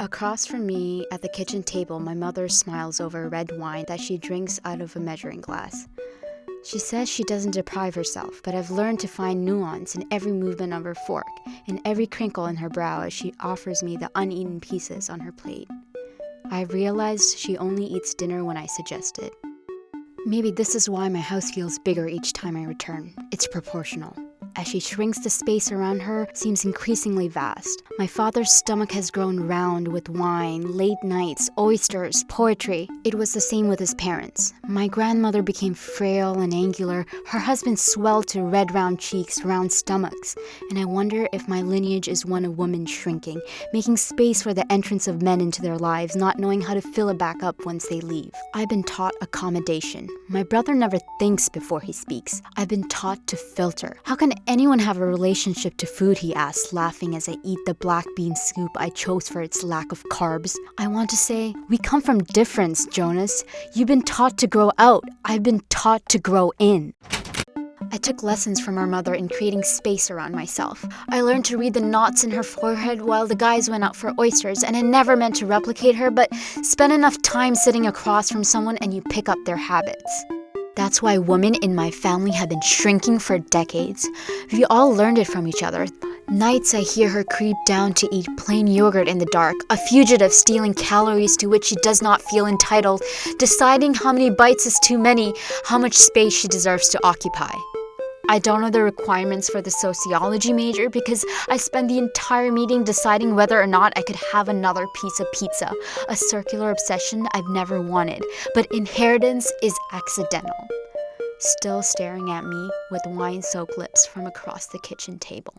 Across from me, at the kitchen table, my mother smiles over red wine that she drinks out of a measuring glass. She says she doesn't deprive herself, but I've learned to find nuance in every movement of her fork, in every crinkle in her brow as she offers me the uneaten pieces on her plate. I've realized she only eats dinner when I suggest it. Maybe this is why my house feels bigger each time I return. It's proportional. As she shrinks, the space around her seems increasingly vast. My father's stomach has grown round with wine, late nights, oysters, poetry. It was the same with his parents. My grandmother became frail and angular. Her husband swelled to red round cheeks, round stomachs. And I wonder if my lineage is one of women shrinking, making space for the entrance of men into their lives, not knowing how to fill it back up once they leave. I've been taught accommodation. My brother never thinks before he speaks. I've been taught to filter. How can anyone have a relationship to food, he asks, laughing as I eat the black bean soup I chose for its lack of carbs. I want to say, we come from difference, Jonas. You've been taught to grow out. I've been taught to grow in. I took lessons from our mother in creating space around myself. I learned to read the knots in her forehead while the guys went out for oysters, and I never meant to replicate her, but spend enough time sitting across from someone and you pick up their habits. That's why women in my family have been shrinking for decades. We all learned it from each other. Nights I hear her creep down to eat plain yogurt in the dark, a fugitive stealing calories to which she does not feel entitled, deciding how many bites is too many, how much space she deserves to occupy. I don't know the requirements for the sociology major because I spent the entire meeting deciding whether or not I could have another piece of pizza, a circular obsession I've never wanted, but inheritance is accidental. Still staring at me with wine-soaked lips from across the kitchen table.